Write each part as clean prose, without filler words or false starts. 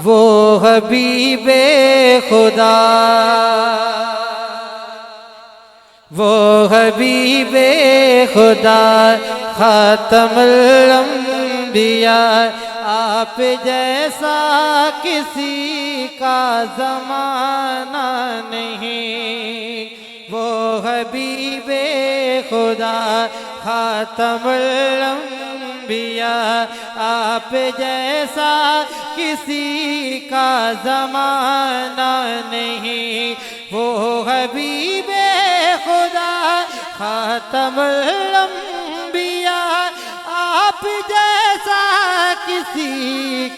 وہ حبیب خدا، وہ حبیب خدا خاتم الانبیاء، آپ جیسا کسی کا زمانہ نہیں۔ وہ حبیب خدا خاتم الانبیاء، آپ جیسا کسی کا زمانہ نہیں۔ وہ حبیب خدا خاتم الانبیاء، آپ جیسا کسی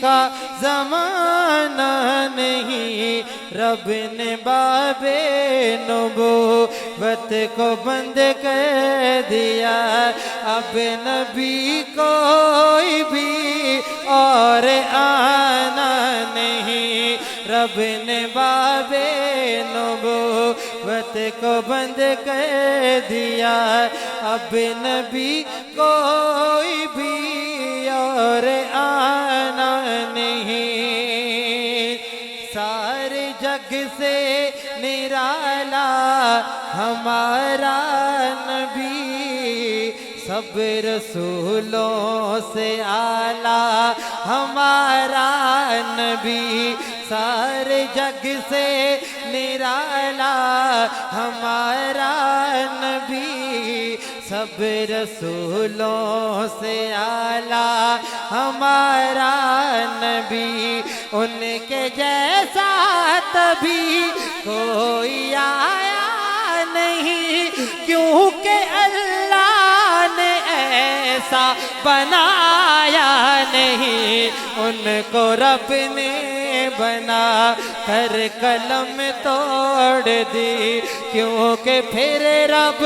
کا زمانہ نہیں۔ رب نے باب نبوت کو بند کر دیا، اب نبی کوئی بھی اور آنا نہیں۔ رب نے باب نبوت کو بند کر دیا، اب نبی کوئی بھی اور آنا نہیں۔ سارے جگ سے نرالا ہمارا نبی، سب رسولوں سے اعلیٰ ہمارا نبی، سارے جگ سے نرالا ہمارا نبی، سب رسولوں سے اعلیٰ ہمارا نبی۔ ان کے جیسا تبھی کوئی آیا نہیں، کیونکہ اللہ نے ایسا بنایا نہیں۔ ان کو رب نے بنا کر قلم توڑ دی، کیونکہ پھر رب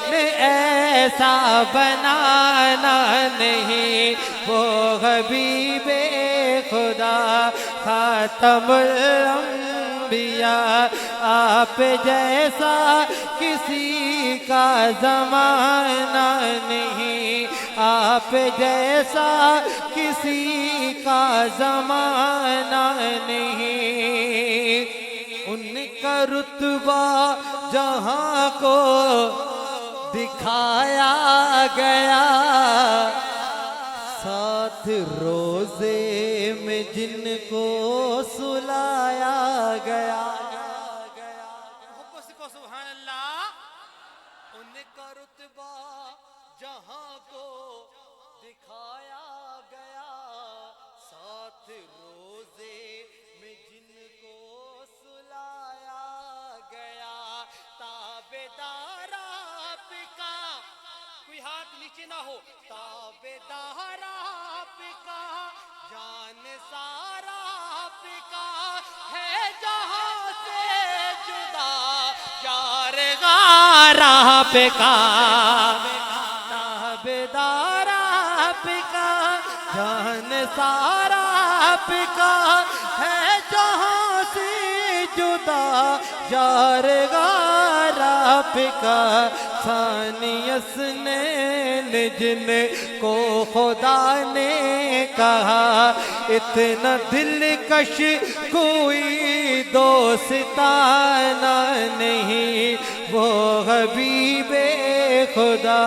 نے ایسا بنانا نہیں۔ وہ حبیب خدا خاتم الانبیاء، آپ جیسا کسی کا زمانہ نہیں، آپ جیسا کسی کا زمانہ نہیں۔ ان کا رتبہ جہاں کو دکھایا گیا، ساتھ روزے میں جن کو سلایا گیا۔ سبحان اللہ۔ ان کا رتبہ جہاں کو دکھایا گیا، ساتھ روزے میں جن کو سلایا گیا۔ تابعدار آپ کا، کوئی ہاتھ نیچے نہ ہو، تابعدار آپ کا، جان سارا آپ کا ہے جہاں سے جدا، یار غار آپ کا، تابعدار آپ کا، جان سارا آپ کا ہے جہاں سے جدا، یار غار آپ کا۔ ثانی اثنین جن کو خدا نے کہا، اتنا دلکش کوئی دوستانہ نہیں۔ وہ حبیب خدا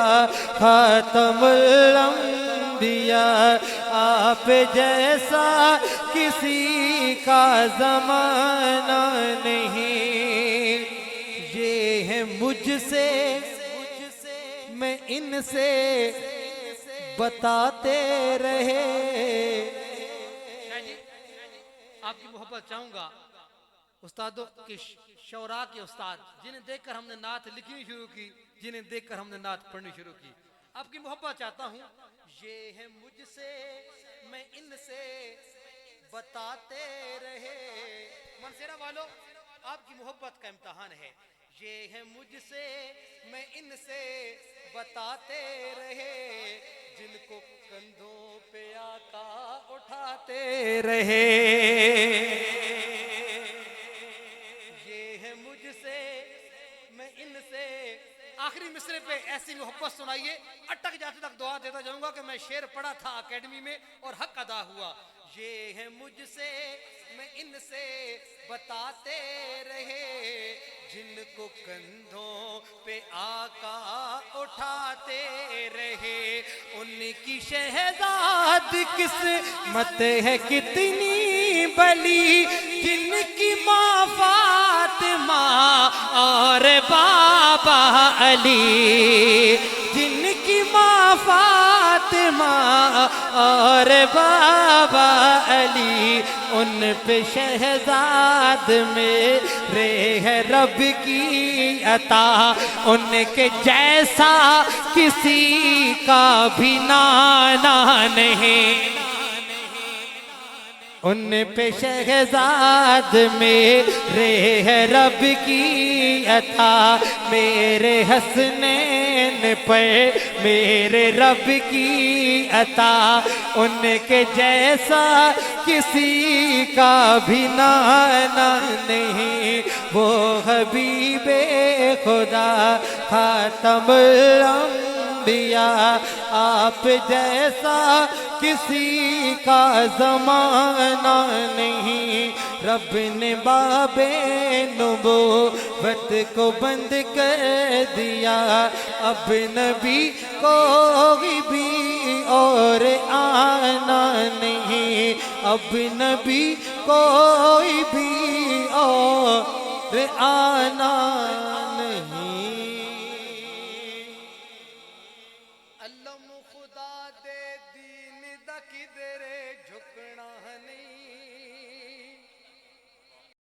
خاتم الانبیاء، آپ جیسا کسی کا زمانہ نہیں۔ یہ ہے مجھ سے میں ان سے بتاتے رہے۔ آپ کی محبت چاہوں گا استادوں کی، شعراء کے استاد جنہیں دیکھ کر ہم نے نعت لکھنی شروع کی، جنہیں دیکھ کر ہم نے نعت پڑھنی شروع کی۔ آپ کی محبت چاہتا ہوں، یہ ہے مجھ سے میں ان سے بتاتے رہے۔ منصیرہ والو، آپ کی محبت کا امتحان ہے۔ یہ ہے مجھ سے میں ان سے بتاتے رہے، جن کو کندھوں پہ آقا اٹھاتے رہے۔ یہ ہے مجھ سے میں ان سے آخری مصرے پہ ایسی محبت سنائیے، اٹک جاتے تک دعا دیتا جاؤں گا کہ میں شعر پڑھا تھا اکیڈمی میں اور حق ادا ہوا. یہ ہے مجھ سے میں ان سے بتاتے رہے، جن کو کندھوں پہ آقا اٹھاتے رہے، ان کی شہزاد قسمت ہے کتنی بلی، جن کی ماں فاطمہ اور بابا علی، جن کی ماں فاطمہ اور بابا علی، ان پہ شہزاد میرے ہے رب کی عطا، ان کے جیسا کسی کا بھی نانا نہیں، ان پہ شہزاد میرے ہے رب کی عطا، میرے حسنین پر میرے رب کی عطا، ان کے جیسا کسی کا بھی نانا نہیں، وہ حبیب خدا خاتم الانبیاء، آپ جیسا کسی کا زمانہ نہیں، رب نے باب نبوت کو بند کر دیا، اب نبی کوئی بھی اور آنا نہیں، اب نبی کوئی بھی اور آنا